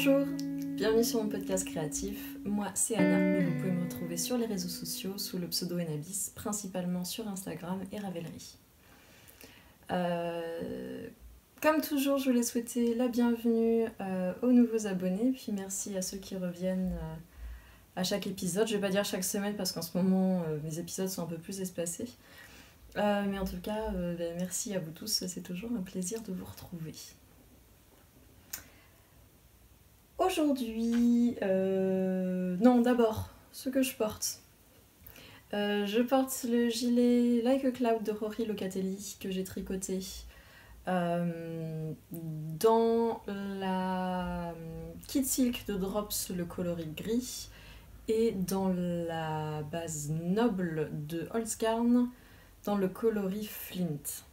Bonjour, bienvenue sur mon podcast créatif. Moi c'est Anna, mais vous pouvez me retrouver sur les réseaux sociaux sous le pseudo Enabis, principalement sur Instagram et Ravelry. Comme toujours, je voulais souhaiter la bienvenue aux nouveaux abonnés, puis merci à ceux qui reviennent à chaque épisode. Je vais pas dire chaque semaine parce qu'en ce moment mes épisodes sont un peu plus espacés. Mais en tout cas, merci à vous tous, c'est toujours un plaisir de vous retrouver. Aujourd'hui, non d'abord, ce que je porte. Je porte le gilet Like a Cloud de Rory Locatelli que j'ai tricoté dans la Kid Silk de Drops, le coloris gris, et dans la base noble de Holzgarn dans le coloris Flint.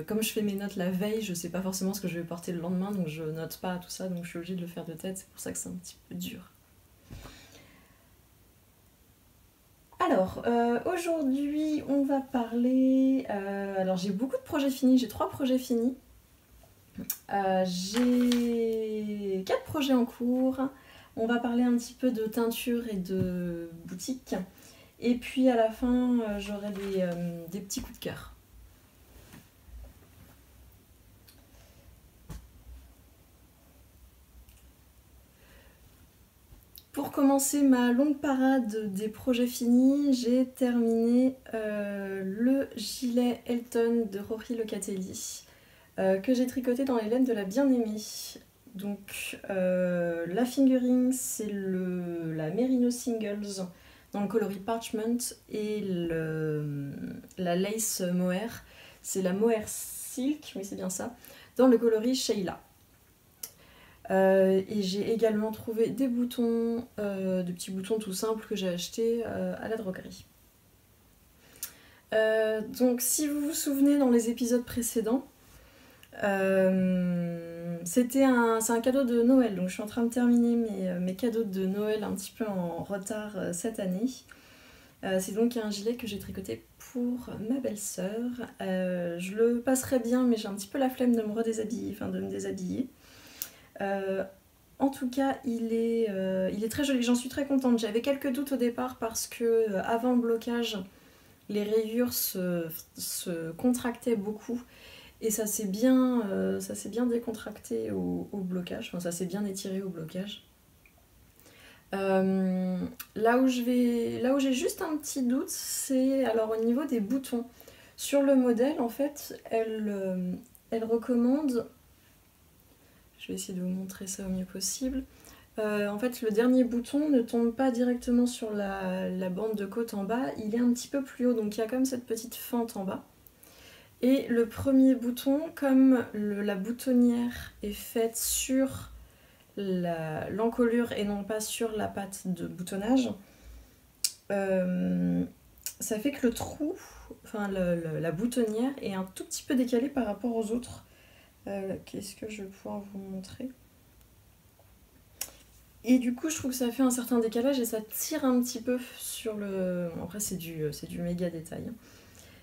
Comme je fais mes notes la veille, je sais pas forcément ce que je vais porter le lendemain, donc je note pas tout ça, donc je suis obligée de le faire de tête, c'est pour ça que c'est un petit peu dur. Alors, aujourd'hui, on va parler... alors, j'ai beaucoup de projets finis, j'ai 3 projets finis. J'ai 4 projets en cours. On va parler un petit peu de teinture et de boutique. Et puis, à la fin, j'aurai des petits coups de cœur. Pour commencer ma longue parade des projets finis, j'ai terminé le gilet Elton de Rory Locatelli que j'ai tricoté dans les laines de la bien-aimée. Donc la fingering, c'est la Merino Singles dans le coloris Parchment, et la lace mohair, c'est la Mohair Silk, oui c'est bien ça, dans le coloris Sheila. Et j'ai également trouvé des boutons, des petits boutons tout simples que j'ai achetés à la droguerie. Donc si vous vous souvenez dans les épisodes précédents, c'est un cadeau de Noël, donc je suis en train de terminer mes cadeaux de Noël un petit peu en retard cette année. C'est donc un gilet que j'ai tricoté pour ma belle-sœur. Je le passerai bien, mais j'ai un petit peu la flemme de me déshabiller. En tout cas, il est très joli, j'en suis très contente. J'avais quelques doutes au départ parce que avant le blocage, les rayures se contractaient beaucoup et ça s'est bien décontracté au blocage, enfin ça s'est bien étiré au blocage. Là où j'ai juste un petit doute, c'est alors au niveau des boutons. Sur le modèle, en fait, elle recommande... Je vais essayer de vous montrer ça au mieux possible. En fait, le dernier bouton ne tombe pas directement sur la bande de côte en bas, il est un petit peu plus haut, donc il y a comme cette petite fente en bas. Et le premier bouton, comme la boutonnière est faite sur l'encolure et non pas sur la patte de boutonnage, ça fait que le trou, enfin la boutonnière est un tout petit peu décalée par rapport aux autres. Qu'est-ce que je vais pouvoir vous montrer ? Et du coup, je trouve que ça fait un certain décalage et ça tire un petit peu sur le... Après, c'est du méga détail.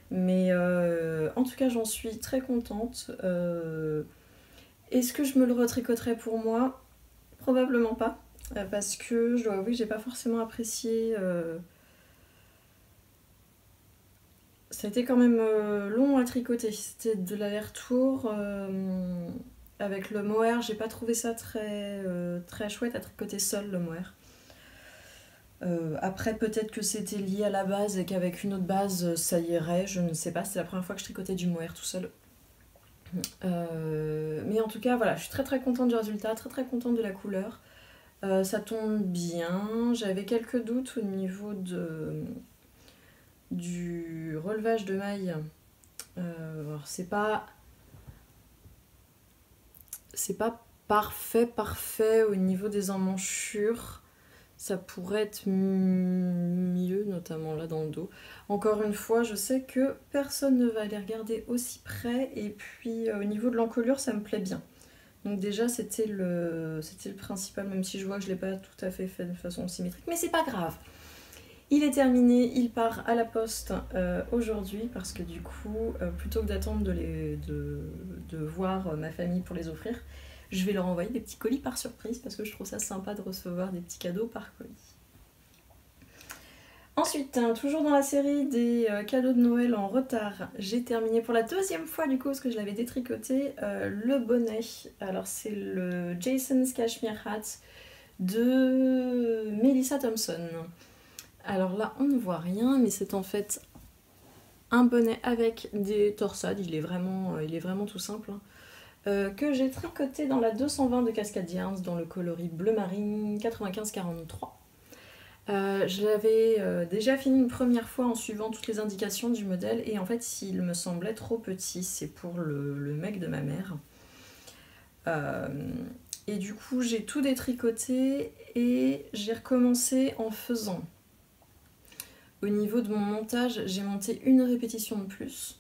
Mais en tout cas, j'en suis très contente. Est-ce que je me le retricoterais pour moi ? Probablement pas. Parce que je dois avouer que j'ai pas forcément apprécié... Ça a été quand même long à tricoter. C'était de l'aller-retour... Avec le mohair, j'ai pas trouvé ça très chouette à tricoter seul, le mohair. Après, peut-être que c'était lié à la base et qu'avec une autre base, ça irait, je ne sais pas. C'est la première fois que je tricotais du mohair tout seul. Mais en tout cas, voilà, je suis très contente du résultat, très contente de la couleur. Ça tombe bien. J'avais quelques doutes au niveau du relevage de mailles. Alors, c'est pas parfait au niveau des emmanchures. Ça pourrait être mieux, notamment là dans le dos. Encore une fois, je sais que personne ne va aller regarder aussi près. Et puis au niveau de l'encolure, ça me plaît bien. Donc déjà, c'était le principal, même si je vois que je ne l'ai pas tout à fait fait de façon symétrique. Mais c'est pas grave. Il est terminé, il part à la poste aujourd'hui parce que du coup, plutôt que d'attendre de voir ma famille pour les offrir, je vais leur envoyer des petits colis par surprise parce que je trouve ça sympa de recevoir des petits cadeaux par colis. Ensuite, toujours dans la série des cadeaux de Noël en retard, j'ai terminé pour la deuxième fois du coup, parce que je l'avais détricoté, le bonnet. Alors c'est le Jason's Cashmere Hat de Melissa Thompson. Alors là, on ne voit rien, mais c'est en fait un bonnet avec des torsades, il est vraiment tout simple, hein, que j'ai tricoté dans la 220 de Cascade Yarns dans le coloris bleu marine 9543. Je l'avais déjà fini une première fois en suivant toutes les indications du modèle et en fait il me semblait trop petit, c'est pour le mec de ma mère. Et du coup j'ai tout détricoté et j'ai recommencé en faisant. Au niveau de mon montage, j'ai monté une répétition de plus.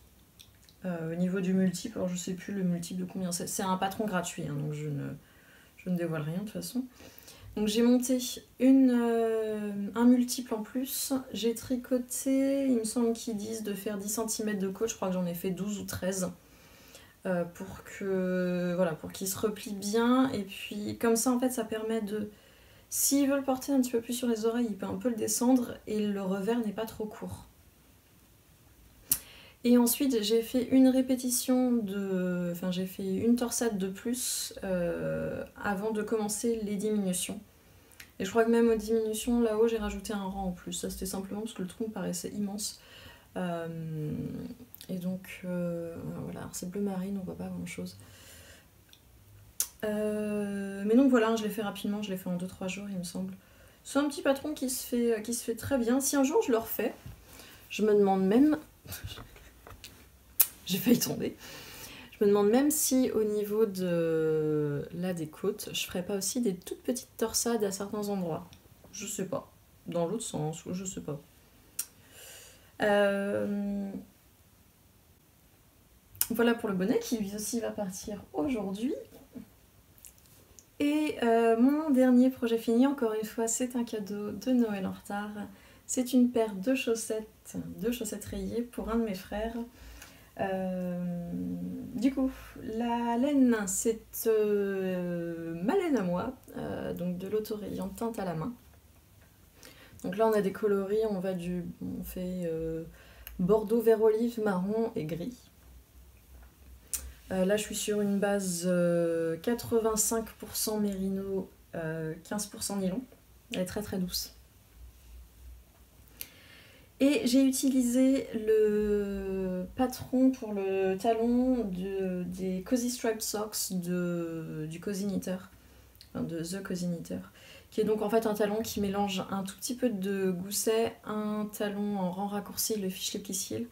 Au niveau du multiple, alors je sais plus le multiple de combien c'est. C'est un patron gratuit, hein, donc je ne dévoile rien de toute façon. Donc j'ai monté un multiple en plus, j'ai tricoté, il me semble qu'ils disent de faire 10 cm de côte, je crois que j'en ai fait 12 ou 13 pour qu'il se replie bien, et puis comme ça en fait ça permet de, s'il veut le porter un petit peu plus sur les oreilles, il peut un peu le descendre et le revers n'est pas trop court. Et ensuite j'ai fait une répétition j'ai fait une torsade de plus avant de commencer les diminutions. Et je crois que même aux diminutions là-haut j'ai rajouté un rang en plus. Ça c'était simplement parce que le trou me paraissait immense. Et donc voilà, alors c'est bleu marine, on voit pas grand chose. Mais donc voilà, je l'ai fait rapidement, je l'ai fait en 2-3 jours il me semble. C'est un petit patron qui se fait très bien. Si un jour je le refais, je me demande même... J'ai failli tomber. Je me demande même si au niveau des côtes, je ferais pas aussi des toutes petites torsades à certains endroits. Je sais pas. Dans l'autre sens, ou je sais pas. Voilà pour le bonnet qui lui aussi va partir aujourd'hui. Et mon dernier projet fini, encore une fois, c'est un cadeau de Noël en retard. C'est une paire de chaussettes rayées pour un de mes frères. Du coup, la laine, c'est ma laine à moi, donc de l'autorayante teinte à la main. Donc là, on a des coloris, on fait bordeaux, vert olive, marron et gris. Là, je suis sur une base 85% mérino, 15% nylon. Elle est très très douce. Et j'ai utilisé le patron pour le talon des Cozy Striped Socks du Cozy Knitter, enfin de The Cozy Knitter, qui est donc en fait un talon qui mélange un tout petit peu de gousset, un talon en rang raccourci, le Fish Lip Kiss Heel,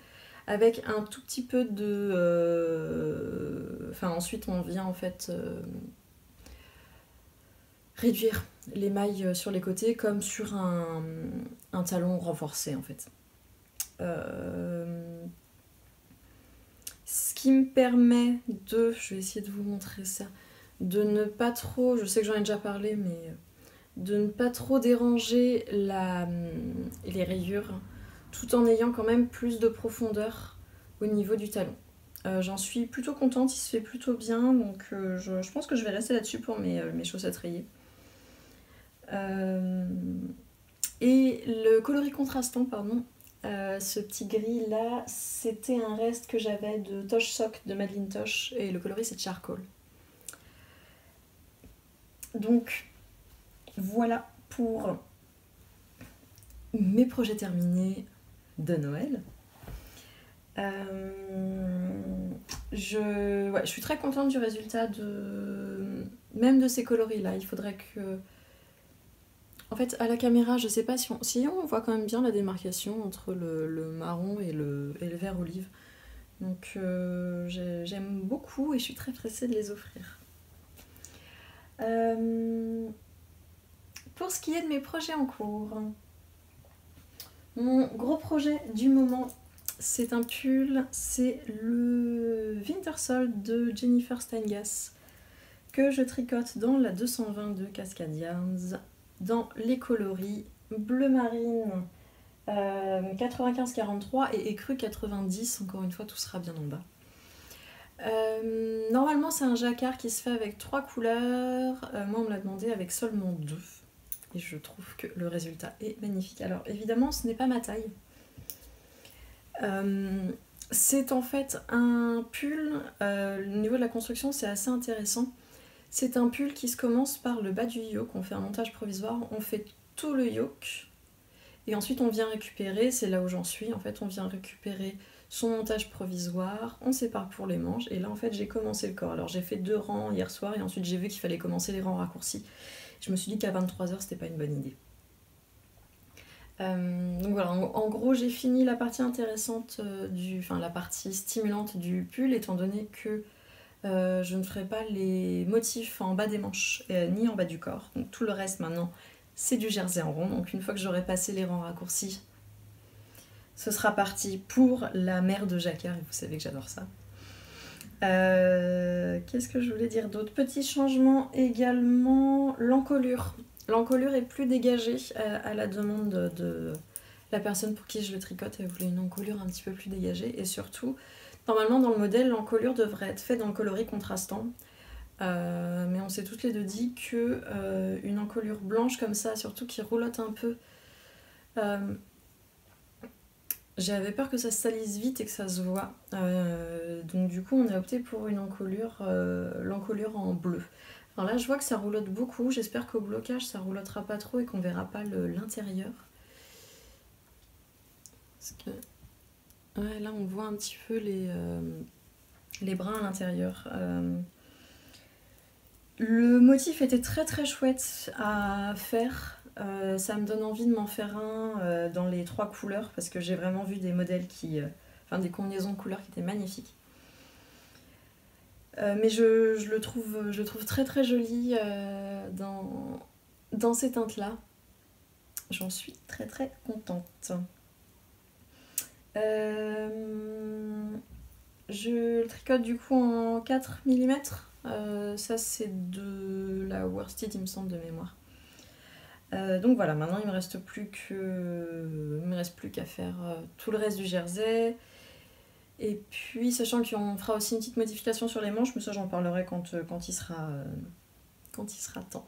avec un tout petit peu ensuite on vient en fait réduire les mailles sur les côtés comme sur un talon renforcé en fait. Ce qui me permet je vais essayer de vous montrer ça, de ne pas trop, je sais que j'en ai déjà parlé, mais de ne pas trop déranger les rayures, tout en ayant quand même plus de profondeur au niveau du talon. J'en suis plutôt contente, il se fait plutôt bien, donc je pense que je vais rester là-dessus pour mes chaussettes rayées. Et le coloris contrastant, pardon, ce petit gris là, c'était un reste que j'avais de Tosh Sock de Madeline Tosh et le coloris c'est Charcoal. Donc voilà pour mes projets terminés de Noël. Je suis très contente du résultat même de ces coloris là. Il faudrait que... En fait, à la caméra, je sais pas si on voit quand même bien la démarcation entre le marron et le vert olive. Donc j'aime beaucoup et je suis très pressée de les offrir. Pour ce qui est de mes projets en cours, mon gros projet du moment, c'est un pull, c'est le Wintersole de Jennifer Steingass que je tricote dans la 220 de Cascade Yarns, dans les coloris bleu marine 95-43 et écru 90, encore une fois tout sera bien en bas. Normalement c'est un jacquard qui se fait avec 3 couleurs. Moi on me l'a demandé avec seulement 2. Et je trouve que le résultat est magnifique. Alors évidemment ce n'est pas ma taille. C'est en fait un pull, le niveau de la construction c'est assez intéressant. C'est un pull qui se commence par le bas du yoke, on fait un montage provisoire, on fait tout le yoke. Et ensuite on vient récupérer, c'est là où j'en suis, en fait on vient récupérer son montage provisoire, on sépare pour les manches, et là en fait j'ai commencé le corps. Alors j'ai fait 2 rangs hier soir, et ensuite j'ai vu qu'il fallait commencer les rangs raccourcis. Je me suis dit qu'à 23h c'était pas une bonne idée. Donc voilà, en gros j'ai fini la partie intéressante, enfin la partie stimulante du pull, étant donné que je ne ferai pas les motifs en bas des manches, ni en bas du corps. Donc tout le reste maintenant c'est du jersey en rond, donc une fois que j'aurai passé les rangs raccourcis, ce sera parti pour la mer de jacquard, et vous savez que j'adore ça. Qu'est-ce que je voulais dire d'autre? Petit changement également, l'encolure. L'encolure est plus dégagée à la demande de la personne pour qui je le tricote. Elle voulait une encolure un petit peu plus dégagée. Et surtout, normalement dans le modèle, l'encolure devrait être faite dans le coloris contrastant. Mais on s'est toutes les deux dit que une encolure blanche comme ça, surtout qui roulotte un peu, j'avais peur que ça se salisse vite et que ça se voit. Donc du coup on a opté pour une encolure, l'encolure en bleu. Alors là je vois que ça roulotte beaucoup, j'espère qu'au blocage ça roulottera pas trop et qu'on verra pas l'intérieur. Parce que ouais, là on voit un petit peu les brins à l'intérieur. Le motif était très très chouette à faire. Ça me donne envie de m'en faire un dans les 3 couleurs parce que j'ai vraiment vu des modèles enfin des combinaisons de couleurs qui étaient magnifiques. Mais je le trouve très très joli dans ces teintes-là. J'en suis très très contente. Je le tricote du coup en 4 mm. Ça c'est de la worsted il me semble de mémoire. Donc voilà, maintenant il me reste plus qu'à faire tout le reste du jersey. Et puis sachant qu'on fera aussi une petite modification sur les manches, mais ça j'en parlerai quand il sera temps.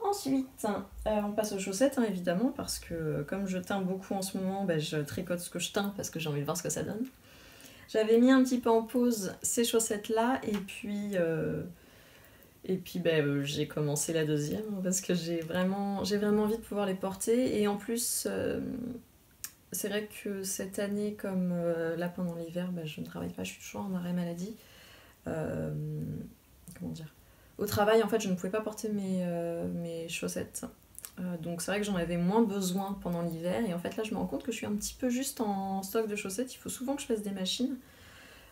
Ensuite, on passe aux chaussettes, hein, évidemment, parce que comme je teins beaucoup en ce moment, je tricote ce que je teins parce que j'ai envie de voir ce que ça donne. J'avais mis un petit peu en pause ces chaussettes-là, et puis j'ai commencé la deuxième parce que j'ai vraiment envie de pouvoir les porter. Et en plus, c'est vrai que cette année, comme là pendant l'hiver, je ne travaille pas, je suis toujours en arrêt maladie. Comment dire? Au travail, en fait, je ne pouvais pas porter mes chaussettes. Donc c'est vrai que j'en avais moins besoin pendant l'hiver. Et en fait, là, je me rends compte que je suis un petit peu juste en stock de chaussettes. Il faut souvent que je fasse des machines.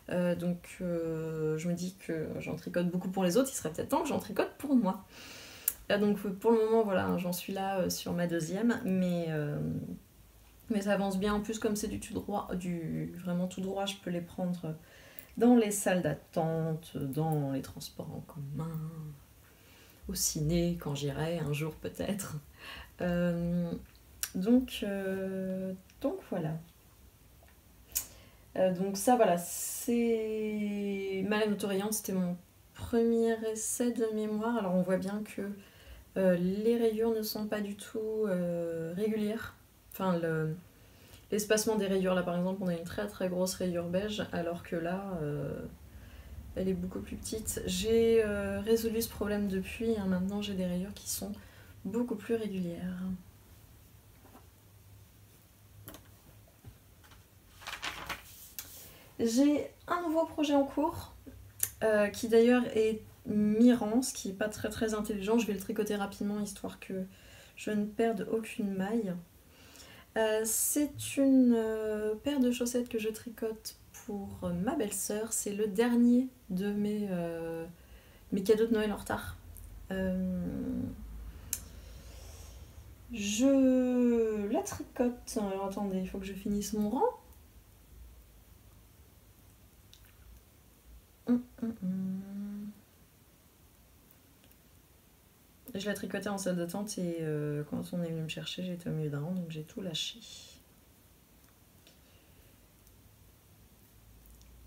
Donc je me dis que j'en tricote beaucoup pour les autres. Il serait peut-être temps que j'en tricote pour moi. Donc pour le moment, voilà, j'en suis là sur ma deuxième. Mais ça avance bien. En plus, comme c'est vraiment tout droit, je peux les prendre dans les salles d'attente, dans les transports en commun, au ciné quand j'irai un jour peut-être. Donc voilà. Donc ça voilà, c'est Malène Autorayante, c'était mon premier essai de mémoire. Alors on voit bien que les rayures ne sont pas du tout régulières. Enfin l'espacement des rayures, là par exemple on a une très très grosse rayure beige, alors que là elle est beaucoup plus petite. J'ai résolu ce problème depuis, hein. Maintenant j'ai des rayures qui sont beaucoup plus régulières. J'ai un nouveau projet en cours, qui d'ailleurs est mi-rang, ce qui n'est pas très très intelligent. Je vais le tricoter rapidement histoire que je ne perde aucune maille. C'est une paire de chaussettes que je tricote pour ma belle-sœur. C'est le dernier de mes cadeaux de Noël en retard. Je la tricote. Alors attendez, il faut que je finisse mon rang. Je la tricotais en salle d'attente et quand on est venu me chercher, j'étais au milieu d'un rang, donc j'ai tout lâché.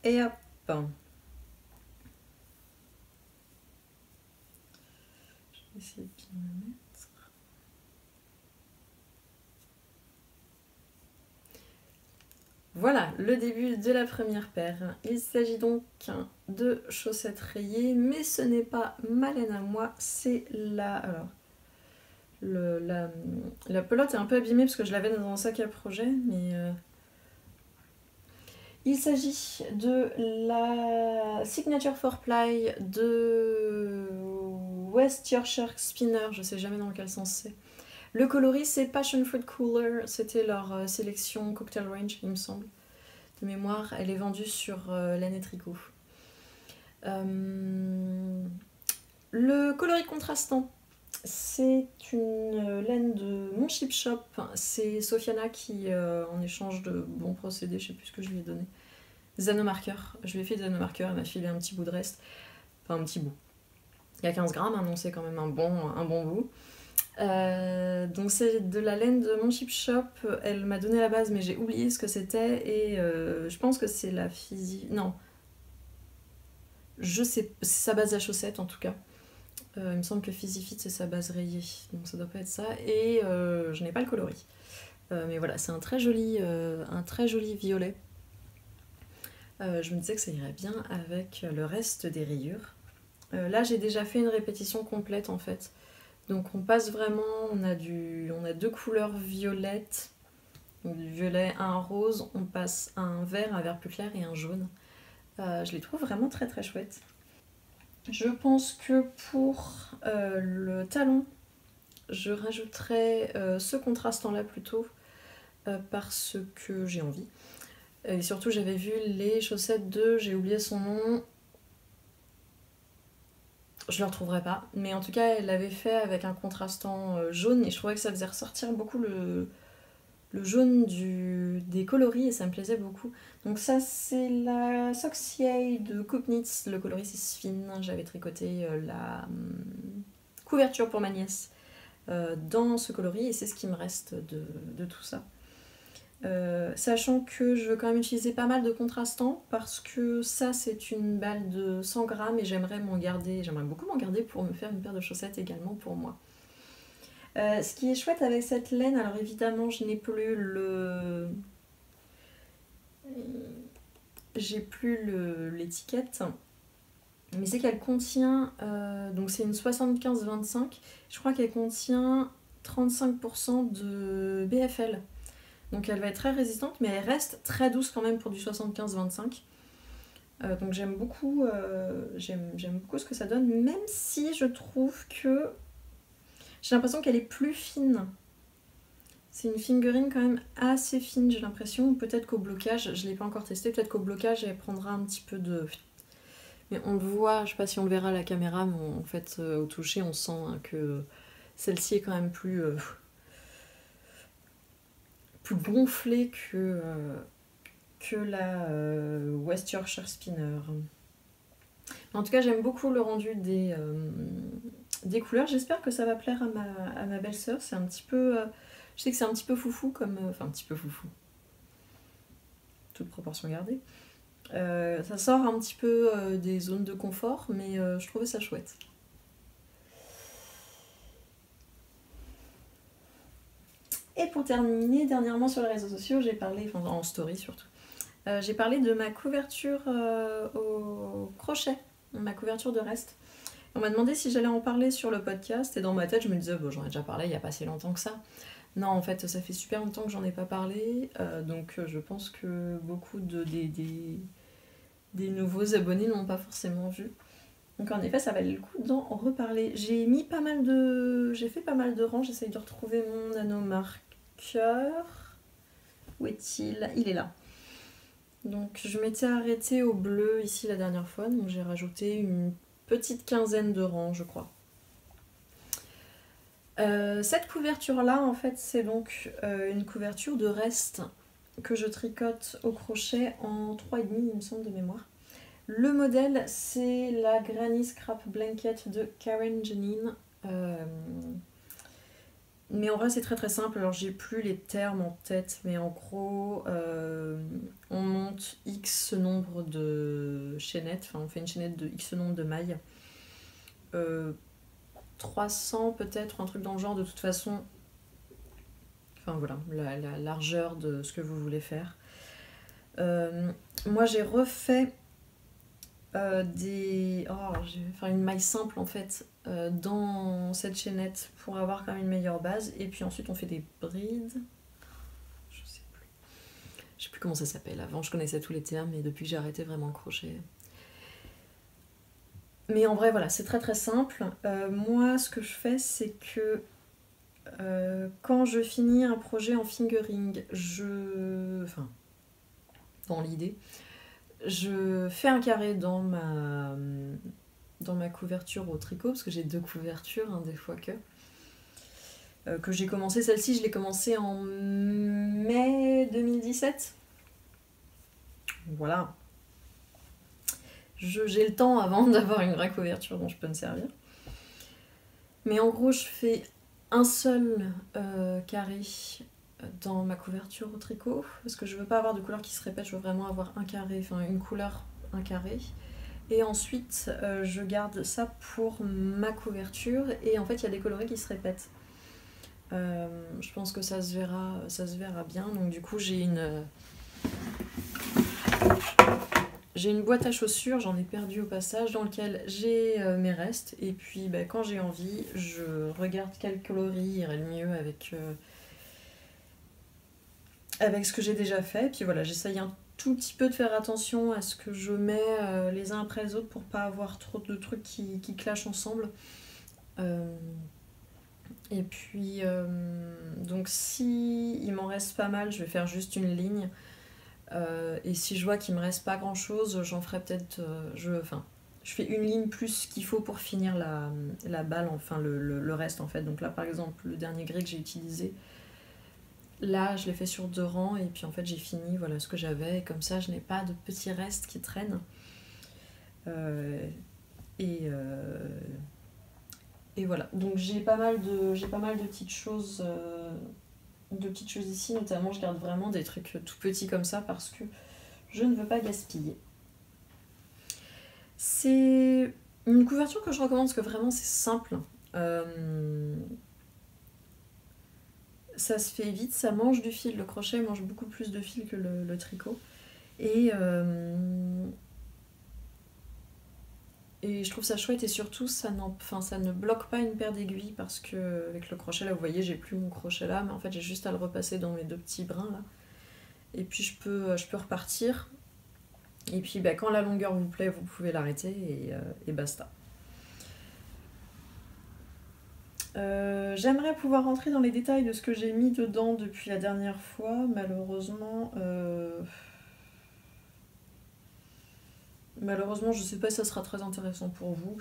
Et hop. Je vais essayer de bien le mettre. Voilà, le début de la première paire. Il s'agit donc de chaussettes rayées, mais ce n'est pas ma laine à moi, c'est la... Alors, la pelote est un peu abîmée parce que je l'avais dans un sac à projet, mais... Il s'agit de la Signature 4-ply de West Yorkshire Spinner, je sais jamais dans quel sens c'est. Le coloris c'est Passion Fruit Cooler, c'était leur sélection Cocktail Range il me semble. De mémoire, elle est vendue sur Laine et Tricot. Le coloris contrastant, c'est une laine de mon Chip Shop. C'est Sofiana qui, en échange de bons procédés, je sais plus ce que je lui ai donné, des anomarqueurs. Je lui ai fait des anomarqueurs, elle m'a filé un petit bout de reste. Enfin, un petit bout. Il y a 15 grammes, hein, donc c'est quand même un bon bout. Donc c'est de la laine de mon Chip Shop. Elle m'a donné la base, mais j'ai oublié ce que c'était. Et je pense que c'est la physi... Non. Je sais, c'est sa base à chaussettes en tout cas. Il me semble que Physifit c'est sa base rayée, donc ça doit pas être ça. Et je n'ai pas le coloris. Mais voilà, c'est un très joli violet. Je me disais que ça irait bien avec le reste des rayures. Là j'ai déjà fait une répétition complète en fait. Donc on passe vraiment, on a deux couleurs violettes. Donc du violet à un rose, on passe à un vert plus clair et un jaune. Je les trouve vraiment très très chouettes. Je pense que pour le talon, je rajouterai ce contrastant-là plutôt parce que j'ai envie. Et surtout, j'avais vu les chaussettes de... J'ai oublié son nom. Je le retrouverai pas. Mais en tout cas, elle l'avait fait avec un contrastant jaune et je trouvais que ça faisait ressortir beaucoup le jaune des coloris et ça me plaisait beaucoup. Donc ça, c'est la Soxier de Coupe Knits. Le coloris, c'est Sphine. J'avais tricoté la couverture pour ma nièce dans ce coloris et c'est ce qui me reste de tout ça. Sachant que je veux quand même utiliser pas mal de contrastants parce que ça c'est une balle de 100 grammes et j'aimerais beaucoup m'en garder pour me faire une paire de chaussettes également pour moi. Ce qui est chouette avec cette laine, alors évidemment je n'ai plus l'étiquette, mais c'est qu'elle contient, donc c'est une 75-25, je crois qu'elle contient 35% de BFL. Donc elle va être très résistante, mais elle reste très douce quand même pour du 75-25. Donc j'aime beaucoup ce que ça donne, même si je trouve que j'ai l'impression qu'elle est plus fine. C'est une fingering quand même assez fine, j'ai l'impression. Peut-être qu'au blocage, je ne l'ai pas encore testé, peut-être qu'au blocage elle prendra un petit peu de... Mais on le voit, je sais pas si on le verra à la caméra, mais en fait au toucher on sent que celle-ci est quand même plus gonflée que la West Yorkshire Spinner. En tout cas, j'aime beaucoup le rendu des couleurs. J'espère que ça va plaire à ma belle-sœur. C'est un petit peu... je sais que c'est un petit peu foufou comme... Enfin, un petit peu foufou. Toute proportion gardée. Ça sort un petit peu des zones de confort, mais je trouvais ça chouette. Et pour terminer, dernièrement sur les réseaux sociaux, j'ai parlé, enfin en story surtout, j'ai parlé de ma couverture au crochet, ma couverture de reste. On m'a demandé si j'allais en parler sur le podcast et dans ma tête je me disais bon, j'en ai déjà parlé il n'y a pas si longtemps que ça. Non, en fait ça fait super longtemps que j'en ai pas parlé, donc je pense que beaucoup des nouveaux abonnés n'ont pas forcément vu. Donc en effet ça valait le coup d'en reparler. J'ai fait pas mal de rangs, j'essaye de retrouver mon nanomarqueur. Où est-il ? Il est là. Donc je m'étais arrêtée au bleu ici la dernière fois, donc j'ai rajouté une petite quinzaine de rangs je crois. Cette couverture là en fait c'est donc une couverture de reste que je tricote au crochet en 3,5 il me semble de mémoire. Le modèle c'est la Granny Scrap Blanket de Karen Janine. Mais en vrai c'est très très simple, alors j'ai plus les termes en tête, mais en gros on monte X nombre de chaînettes, enfin on fait une chaînette de X nombre de mailles. 300 peut-être, un truc dans le genre de toute façon. Enfin voilà, la largeur de ce que vous voulez faire. Moi j'ai refait je vais faire une maille simple en fait dans cette chaînette pour avoir quand même une meilleure base. Et puis ensuite on fait des brides. Je sais plus comment ça s'appelle. Avant je connaissais tous les termes, mais depuis que j'ai arrêté vraiment le crochet. Mais en vrai voilà, c'est très très simple. Moi ce que je fais c'est que quand je finis un projet en fingering, enfin dans l'idée, je fais un carré dans ma couverture au tricot, parce que j'ai 2 couvertures, hein, des fois que j'ai commencé. Celle-ci, je l'ai commencée en mai 2017. Voilà. J'ai le temps avant d'avoir une vraie couverture dont je peux me servir. Mais en gros, je fais un seul carré dans ma couverture au tricot, parce que je veux pas avoir de couleurs qui se répètent, je veux vraiment avoir un carré, enfin une couleur, un carré. Et ensuite, je garde ça pour ma couverture, et en fait, il y a des coloris qui se répètent. Je pense que ça se verra bien. Donc du coup, j'ai une boîte à chaussures, j'en ai perdu au passage, dans lequel j'ai mes restes. Et puis, quand j'ai envie, je regarde quel coloris irait le mieux avec ce que j'ai déjà fait. Et puis voilà, j'essaye un tout petit peu de faire attention à ce que je mets les uns après les autres pour pas avoir trop de trucs qui clashent ensemble. Et puis, donc si il m'en reste pas mal, je vais faire juste une ligne. Et si je vois qu'il me reste pas grand chose, j'en ferai peut-être. Je fais une ligne plus qu'il faut pour finir la balle, enfin le reste en fait. Donc là par exemple, le dernier gris que j'ai utilisé, là je l'ai fait sur 2 rangs et puis en fait j'ai fini voilà ce que j'avais. Et comme ça je n'ai pas de petits restes qui traînent. Et voilà, donc j'ai pas mal de petites choses ici, notamment je garde vraiment des trucs tout petits comme ça parce que je ne veux pas gaspiller. C'est une couverture que je recommande parce que vraiment c'est simple. Ça se fait vite, ça mange du fil, le crochet mange beaucoup plus de fil que le tricot. Et je trouve ça chouette et surtout ça ne bloque pas une paire d'aiguilles parce que avec le crochet là vous voyez j'ai plus mon crochet là mais en fait j'ai juste à le repasser dans mes 2 petits brins là et puis je peux repartir et puis quand la longueur vous plaît vous pouvez l'arrêter et basta. J'aimerais pouvoir rentrer dans les détails de ce que j'ai mis dedans depuis la dernière fois, malheureusement je sais pas si ça sera très intéressant pour vous.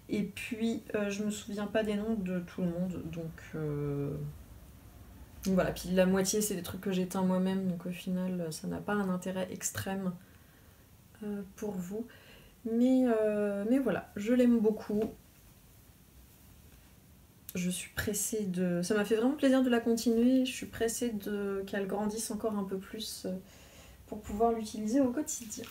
Et puis je me souviens pas des noms de tout le monde, donc voilà. Puis la moitié c'est des trucs que j'ai teints moi-même, donc au final ça n'a pas un intérêt extrême pour vous. Mais voilà, je l'aime beaucoup. Je suis pressée de... Ça m'a fait vraiment plaisir de la continuer, je suis pressée qu'elle grandisse encore un peu plus pour pouvoir l'utiliser au quotidien.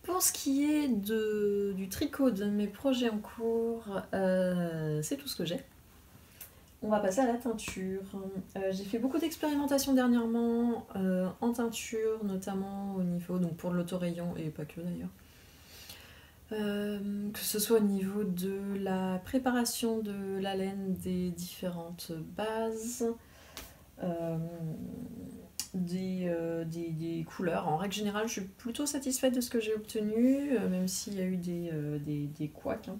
Pour ce qui est du tricot de mes projets en cours, c'est tout ce que j'ai. On va passer à la teinture. J'ai fait beaucoup d'expérimentations dernièrement en teinture, notamment au niveau, donc pour l'autorayon et pas que d'ailleurs. Que ce soit au niveau de la préparation de la laine des différentes bases, des couleurs. En règle générale, je suis plutôt satisfaite de ce que j'ai obtenu, même s'il y a eu des couacs.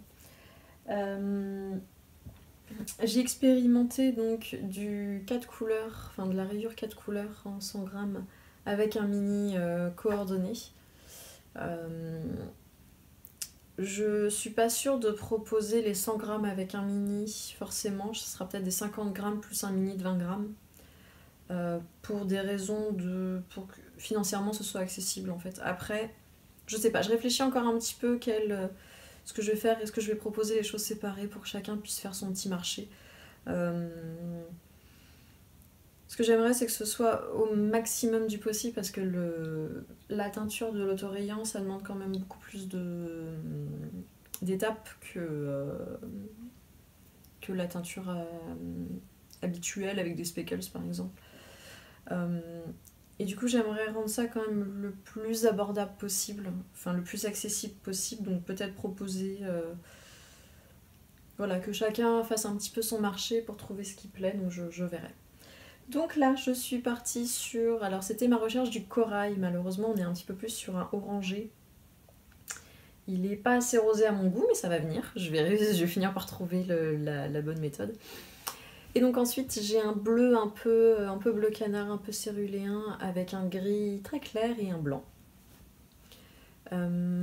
J'ai expérimenté donc du 4 couleurs, enfin de la rayure 4 couleurs en 100 grammes avec un mini coordonné. Je suis pas sûre de proposer les 100 grammes avec un mini, forcément. Ce sera peut-être des 50 grammes plus un mini de 20 grammes. Pour des raisons pour que financièrement ce soit accessible en fait. Après, je sais pas, je réfléchis encore un petit peu ce que je vais faire, est-ce que je vais proposer les choses séparées pour que chacun puisse faire son petit marché. Ce que j'aimerais, c'est que ce soit au maximum du possible parce que la teinture de l'autorayant, ça demande quand même beaucoup plus d'étapes que la teinture habituelle avec des speckles par exemple. Et du coup, j'aimerais rendre ça quand même le plus abordable possible, enfin le plus accessible possible, donc peut-être proposer voilà, que chacun fasse un petit peu son marché pour trouver ce qui plaît, donc je verrai. Donc là, je suis partie sur... Alors c'était ma recherche du corail, malheureusement on est un petit peu plus sur un orangé. Il n'est pas assez rosé à mon goût, mais ça va venir, je vais finir par trouver la bonne méthode. Et donc ensuite j'ai un bleu un peu bleu canard, un peu céruléen, avec un gris très clair et un blanc.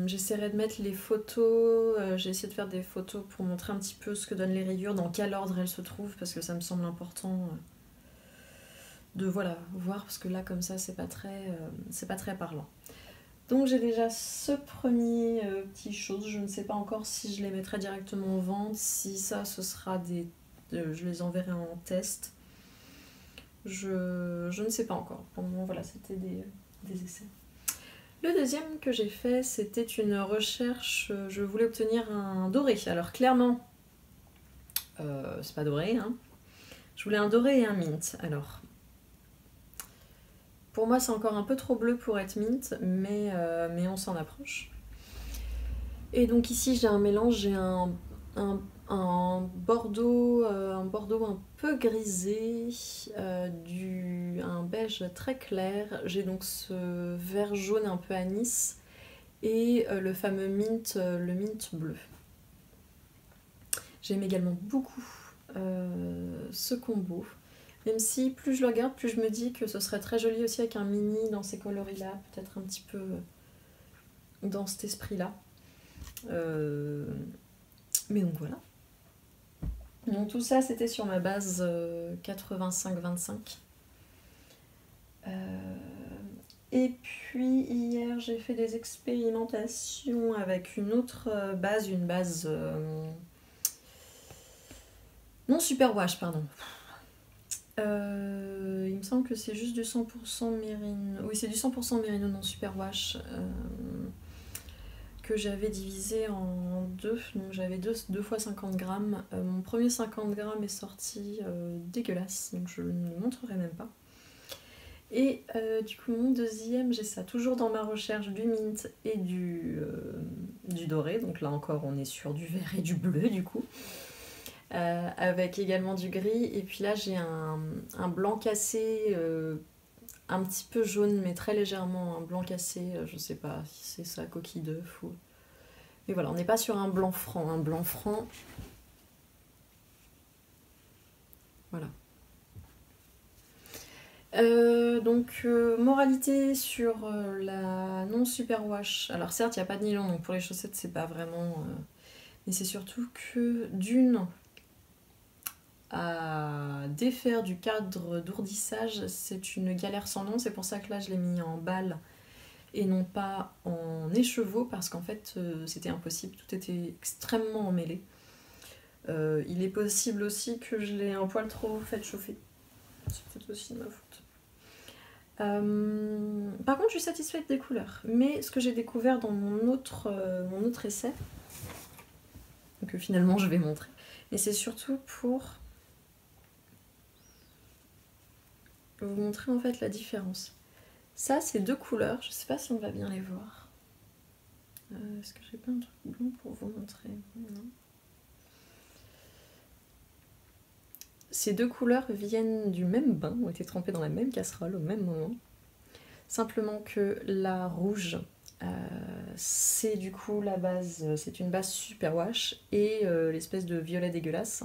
J'essaierai de mettre les photos, j'ai essayé de faire des photos pour montrer un petit peu ce que donnent les rayures, dans quel ordre elles se trouvent, parce que ça me semble important de voilà, voir, parce que là comme ça c'est pas très parlant. Donc j'ai déjà ce premier petit chose, je ne sais pas encore si je les mettrai directement en vente, si ça ce sera je les enverrai en test. Je ne sais pas encore. Pour le moment, voilà, c'était des essais. Le deuxième que j'ai fait, c'était une recherche. Je voulais obtenir un doré. Alors clairement, c'est pas doré, hein. Je voulais un doré et un mint. Alors, pour moi, c'est encore un peu trop bleu pour être mint, mais on s'en approche. Et donc ici, j'ai un mélange, j'ai un bordeaux un peu grisé, un beige très clair. J'ai donc ce vert jaune un peu anis et le fameux mint, le mint bleu. J'aime également beaucoup ce combo. Même si plus je le regarde, plus je me dis que ce serait très joli aussi avec un mini dans ces coloris-là, peut-être un petit peu dans cet esprit-là. Mais donc voilà. Donc tout ça c'était sur ma base 85-25. Et puis hier j'ai fait des expérimentations avec une autre base, une base non superwash pardon. Il me semble que c'est juste du 100% Merino. Oui, c'est du 100% Merino non superwash que j'avais divisé en deux. Donc j'avais deux fois 50 grammes. Mon premier 50 grammes est sorti dégueulasse, donc je ne le montrerai même pas. Et du coup, mon deuxième, j'ai ça toujours dans ma recherche du mint et du doré. Donc là encore, on est sur du vert et du bleu du coup. Avec également du gris. Et puis là, j'ai un blanc cassé, un petit peu jaune, mais très légèrement un blanc cassé. Je sais pas si c'est ça, coquille d'œuf ou... Mais voilà, on n'est pas sur un blanc franc. Un blanc franc... Voilà. Moralité sur la non superwash. Alors certes, il n'y a pas de nylon, donc pour les chaussettes, c'est pas vraiment... mais c'est surtout que d'une... à défaire du cadre d'ourdissage, c'est une galère sans nom. C'est pour ça que là, je l'ai mis en balle et non pas en écheveau, parce qu'en fait, c'était impossible. Tout était extrêmement emmêlé. Il est possible aussi que je l'ai un poil trop fait chauffer. C'est peut-être aussi de ma faute. Par contre, je suis satisfaite des couleurs. Mais ce que j'ai découvert dans mon autre essai, que finalement je vais montrer, et c'est surtout pour vous montrer en fait la différence. Ça, c'est deux couleurs. Je sais pas si on va bien les voir. Est-ce que j'ai pas un truc blanc pour vous montrer? Non. Ces deux couleurs viennent du même bain, ont été trempées dans la même casserole au même moment. Simplement que la rouge, c'est du coup la base, c'est une base superwash, et l'espèce de violet dégueulasse,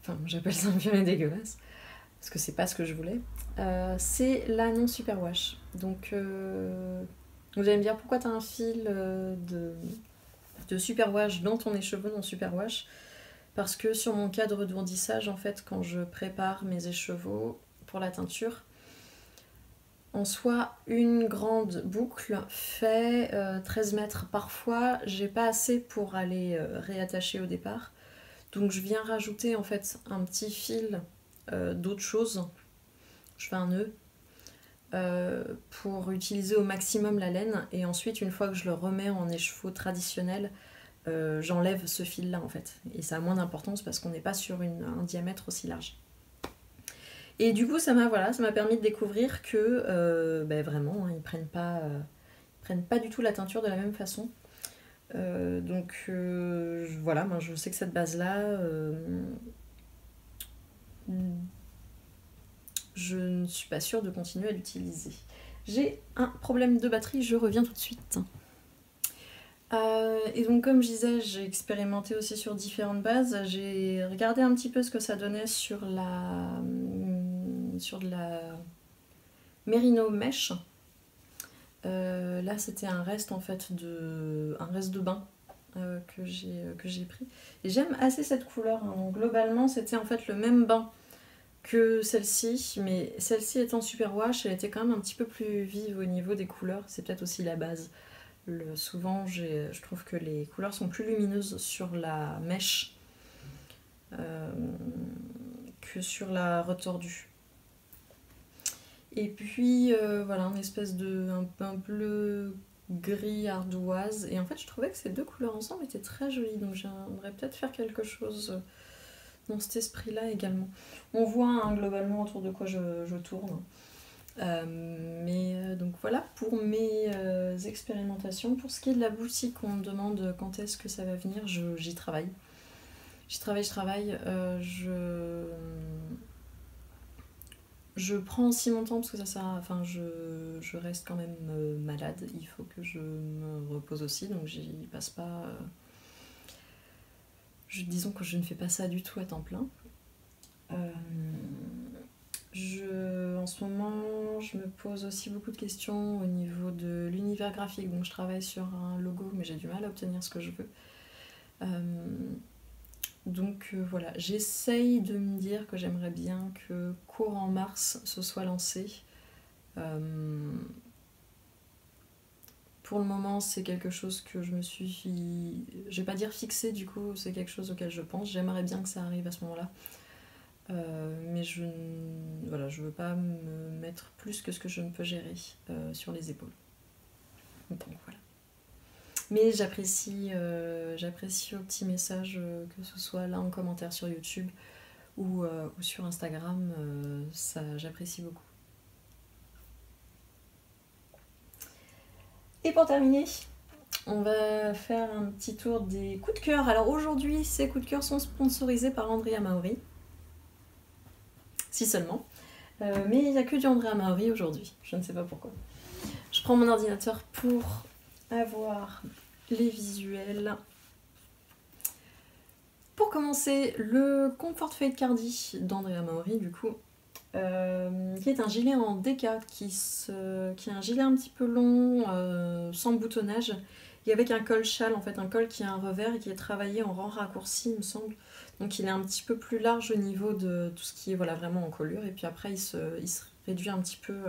enfin j'appelle ça un violet dégueulasse, parce que c'est pas ce que je voulais, c'est la non superwash. Donc vous allez me dire pourquoi t'as un fil de superwash dans ton écheveau non superwash. Parce que sur mon cadre d'ourdissage, en fait, quand je prépare mes écheveaux pour la teinture, En soi, une grande boucle fait 13 mètres. Parfois, j'ai pas assez pour aller réattacher au départ. Donc je viens rajouter en fait un petit fil d'autre chose. Je fais un nœud pour utiliser au maximum la laine. Et ensuite, une fois que je le remets en écheveau traditionnel, j'enlève ce fil là en fait. Et ça a moins d'importance parce qu'on n'est pas sur un diamètre aussi large. Et du coup, ça m'a permis de découvrir que vraiment, hein, ils prennent pas du tout la teinture de la même façon. Voilà, moi je sais que cette base-là, je ne suis pas sûre de continuer à l'utiliser. J'ai un problème de batterie, je reviens tout de suite. Et donc comme je disais, j'ai expérimenté aussi sur différentes bases. J'ai regardé un petit peu ce que ça donnait sur de la Merino Mesh. Là c'était un reste en fait un reste de bain que j'ai pris. Et j'aime assez cette couleur, hein. Donc, globalement c'était en fait le même bain que celle-ci, mais celle-ci étant super wash, elle était quand même un petit peu plus vive au niveau des couleurs. C'est peut-être aussi la base. Souvent, je trouve que les couleurs sont plus lumineuses sur la mèche que sur la retordue. Et puis, voilà, une espèce un bleu gris ardoise. Et en fait, je trouvais que ces deux couleurs ensemble étaient très jolies. Donc, j'aimerais peut-être faire quelque chose dans cet esprit-là également. On voit hein, globalement autour de quoi je tourne. Donc voilà pour mes expérimentations. Pour ce qui est de la boutique, on me demande quand est-ce que ça va venir. J'y travaille. Je travaille. Je prends aussi mon temps parce que je reste quand même malade. Il faut que je me repose aussi, donc j'y passe pas. Disons que je ne fais pas ça du tout à temps plein. En ce moment, je me pose aussi beaucoup de questions au niveau de l'univers graphique. Donc, je travaille sur un logo, mais j'ai du mal à obtenir ce que je veux. Voilà, j'essaye de me dire que j'aimerais bien que courant mars ce soit lancé. Pour le moment, c'est quelque chose que je me suis. Je vais pas dire fixé, du coup, c'est quelque chose auquel je pense. J'aimerais bien que ça arrive à ce moment-là. Mais je veux pas me mettre plus que ce que je ne peux gérer sur les épaules. Donc voilà. Mais j'apprécie vos petits messages, que ce soit là en commentaire sur YouTube ou sur Instagram, j'apprécie beaucoup. Et pour terminer, on va faire un petit tour des coups de cœur. Alors aujourd'hui, ces coups de cœur sont sponsorisés par Andrea Maori. Si seulement. Mais il n'y a que du Andrea Maori aujourd'hui. Je ne sais pas pourquoi. Je prends mon ordinateur pour avoir les visuels. Pour commencer, le Comfort Fade Cardi d'Andrea Maori, du coup, qui est un gilet en déca, qui est un gilet un petit peu long, sans boutonnage, et avec un col châle, en fait, un col qui a un revers et qui est travaillé en rang raccourci, il me semble. Donc il est un petit peu plus large au niveau de tout ce qui est voilà, vraiment en colure, et puis après il se réduit un petit peu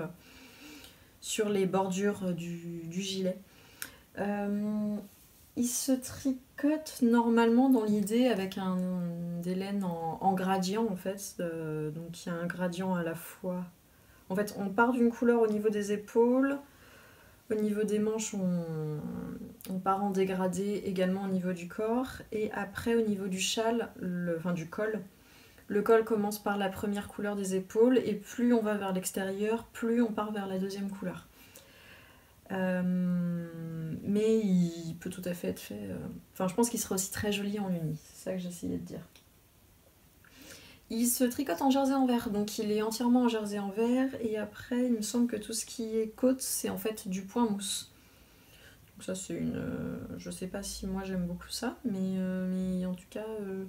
sur les bordures du gilet. Il se tricote normalement dans l'idée avec des laines en gradient en fait, donc il y a un gradient à la fois. En fait, on part d'une couleur au niveau des épaules, au niveau des manches, on part en dégradé également au niveau du corps, et après au niveau du châle, du col, le col commence par la première couleur des épaules, et plus on va vers l'extérieur, plus on part vers la deuxième couleur. Mais il peut tout à fait être fait. Je pense qu'il serait aussi très joli en uni, c'est ça que j'essayais de dire. Il se tricote en jersey en verre, donc il est entièrement en jersey en verre, et après il me semble que tout ce qui est côte, c'est en fait du point mousse. Donc ça c'est je sais pas si moi j'aime beaucoup ça, mais en tout cas, il me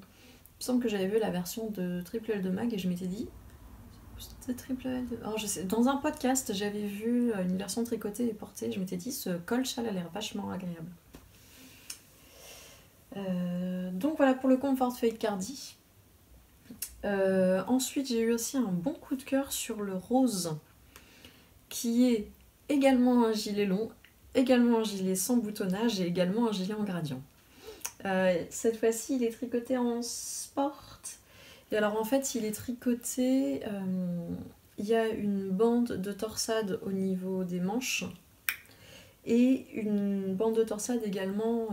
semble que j'avais vu la version de Triple L de Mag et je m'étais dit, c'était Triple L de... Alors je sais, dans un podcast j'avais vu une version tricotée et portée, je m'étais dit ce col châle a l'air vachement agréable. Donc voilà pour le Comfort Fade Cardi. Ensuite j'ai eu aussi un bon coup de cœur sur le rose, qui est également un gilet long, également un gilet sans boutonnage et également un gilet en gradient. Cette fois-ci, il est tricoté en sport. Et alors en fait, il est tricoté, il y a une bande de torsade au niveau des manches et une bande de torsade également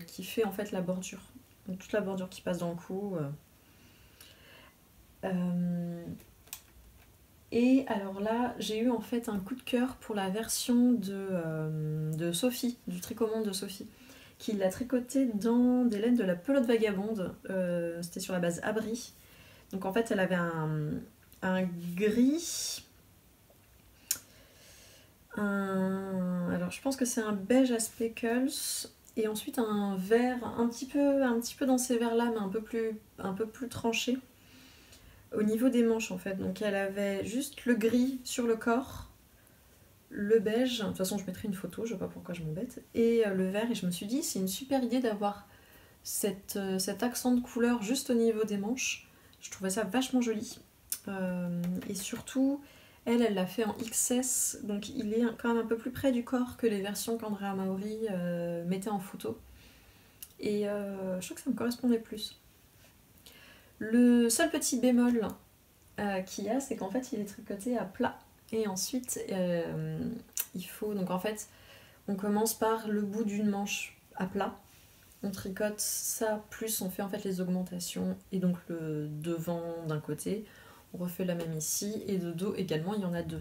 qui fait en fait la bordure. Donc toute la bordure qui passe dans le cou. Et alors là, j'ai eu en fait un coup de cœur pour la version de Sophie, du tricomonde de Sophie, qui l'a tricoté dans des laines de la pelote vagabonde. C'était sur la base abri. Donc en fait, elle avait un gris, alors je pense que c'est un beige à speckles, et ensuite un vert un petit peu dans ces verts-là, mais un peu plus tranché au niveau des manches en fait. Donc elle avait juste le gris sur le corps, le beige, de toute façon je mettrai une photo, je sais pas pourquoi je m'embête, et le vert, et je me suis dit c'est une super idée d'avoir cet accent de couleur juste au niveau des manches. Je trouvais ça vachement joli. Et surtout, elle l'a fait en XS, donc il est quand même un peu plus près du corps que les versions qu'Andrea Maori mettait en photo. Et je trouve que ça me correspondait plus. Le seul petit bémol qu'il y a, c'est qu'en fait il est tricoté à plat. Et ensuite, il faut... Donc en fait, on commence par le bout d'une manche à plat. On tricote ça, plus on fait en fait les augmentations, et donc le devant d'un côté, on refait la même ici, et de dos également, il y en a 2.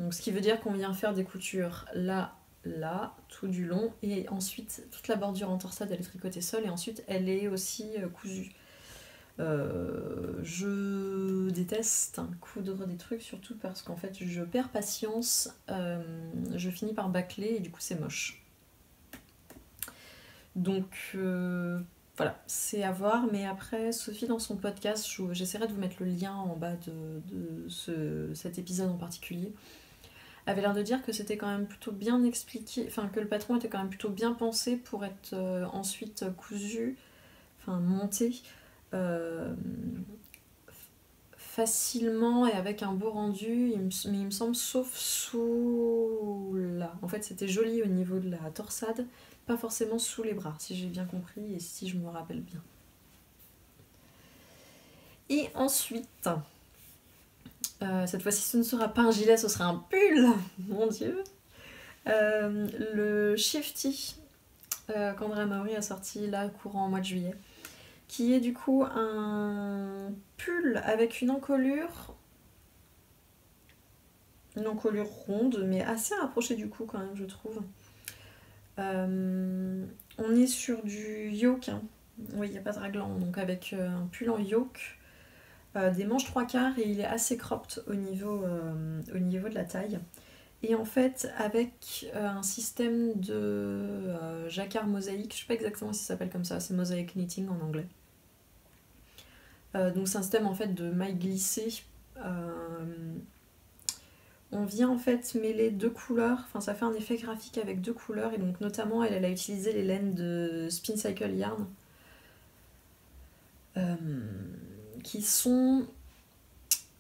Donc ce qui veut dire qu'on vient faire des coutures là, là, tout du long, et ensuite toute la bordure en torsade elle est tricotée seule, et ensuite elle est aussi cousue. Je déteste coudre des trucs, surtout parce qu'en fait je perds patience, je finis par bâcler, et du coup c'est moche. Donc voilà, c'est à voir, mais après Sophie dans son podcast, j'essaierai de vous mettre le lien en bas de cet épisode en particulier, avait l'air de dire que c'était quand même plutôt bien expliqué, enfin que le patron était quand même plutôt bien pensé pour être ensuite cousu, enfin monté facilement et avec un beau rendu, mais il me semble, sauf sous là. En fait c'était joli au niveau de la torsade, pas forcément sous les bras, si j'ai bien compris et si je me rappelle bien. Et ensuite, cette fois-ci ce ne sera pas un gilet, ce sera un pull, mon dieu. Le Shifty qu'Andrea Maori a sorti là courant au mois de juillet, qui est du coup un pull avec une encolure ronde, mais assez rapprochée du cou quand même, je trouve. On est sur du yoke, hein. Oui, il n'y a pas de raglan, donc avec un pull en yoke, des manches 3/4, et il est assez cropped au niveau de la taille. Et en fait, avec un système de jacquard mosaïque, je sais pas exactement si ça s'appelle comme ça, c'est mosaic knitting en anglais. Donc c'est un système en fait de mailles glissées. On vient en fait mêler 2 couleurs, enfin ça fait un effet graphique avec 2 couleurs, et donc notamment elle a utilisé les laines de Spin Cycle Yarn, qui sont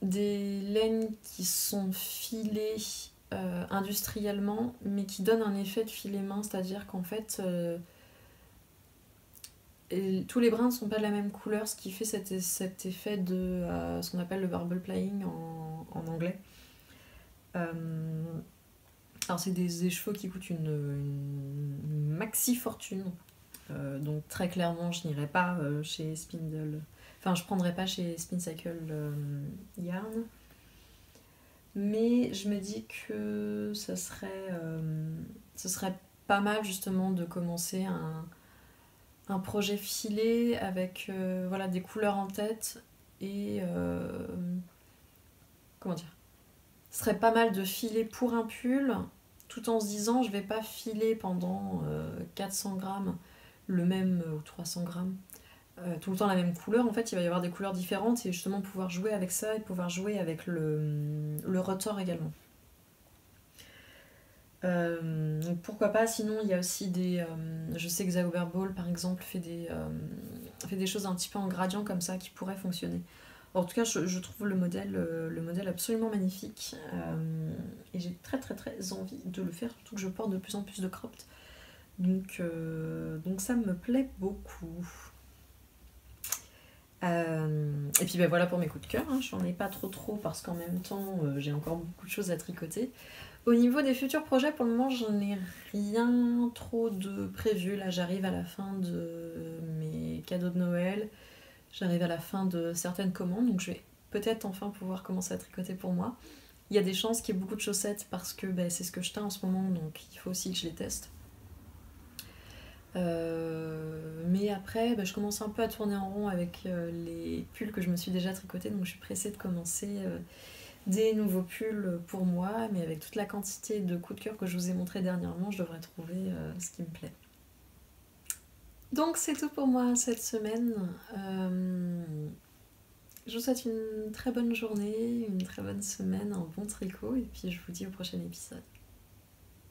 des laines qui sont filées industriellement, mais qui donnent un effet de filet main, c'est-à-dire qu'en fait tous les brins ne sont pas de la même couleur, ce qui fait cet effet de ce qu'on appelle le bubble playing en anglais. Alors c'est des cheveux qui coûtent une maxi fortune, donc très clairement je n'irai pas chez Spindle, enfin je prendrai pas chez Spin Cycle Yarn, mais je me dis que ce serait pas mal justement de commencer un projet filé avec voilà, des couleurs en tête, et comment dire, ce serait pas mal de filer pour un pull, tout en se disant je vais pas filer pendant 400 grammes le même, ou 300 grammes, tout le temps la même couleur. En fait il va y avoir des couleurs différentes, et justement pouvoir jouer avec ça et pouvoir jouer avec le retort également. Donc pourquoi pas. Sinon il y a aussi des je sais que Zauberball par exemple fait des choses un petit peu en gradient comme ça qui pourraient fonctionner. En tout cas, je trouve le modèle absolument magnifique. Et j'ai très très très envie de le faire, surtout que je porte de plus en plus de cropped. Donc ça me plaît beaucoup. Et puis ben voilà pour mes coups de cœur, hein. J'en ai pas trop parce qu'en même temps j'ai encore beaucoup de choses à tricoter. Au niveau des futurs projets, pour le moment j'en ai rien trop de prévu. Là j'arrive à la fin de mes cadeaux de Noël, j'arrive à la fin de certaines commandes, donc je vais peut-être enfin pouvoir commencer à tricoter pour moi. Il y a des chances qu'il y ait beaucoup de chaussettes parce que ben, c'est ce que je teins en ce moment, donc il faut aussi que je les teste. Mais après, bah, je commence un peu à tourner en rond avec les pulls que je me suis déjà tricotés, donc je suis pressée de commencer des nouveaux pulls pour moi, mais avec toute la quantité de coups de cœur que je vous ai montré dernièrement, je devrais trouver ce qui me plaît. Donc c'est tout pour moi cette semaine. Je vous souhaite une très bonne journée, une très bonne semaine, un bon tricot, et puis je vous dis au prochain épisode.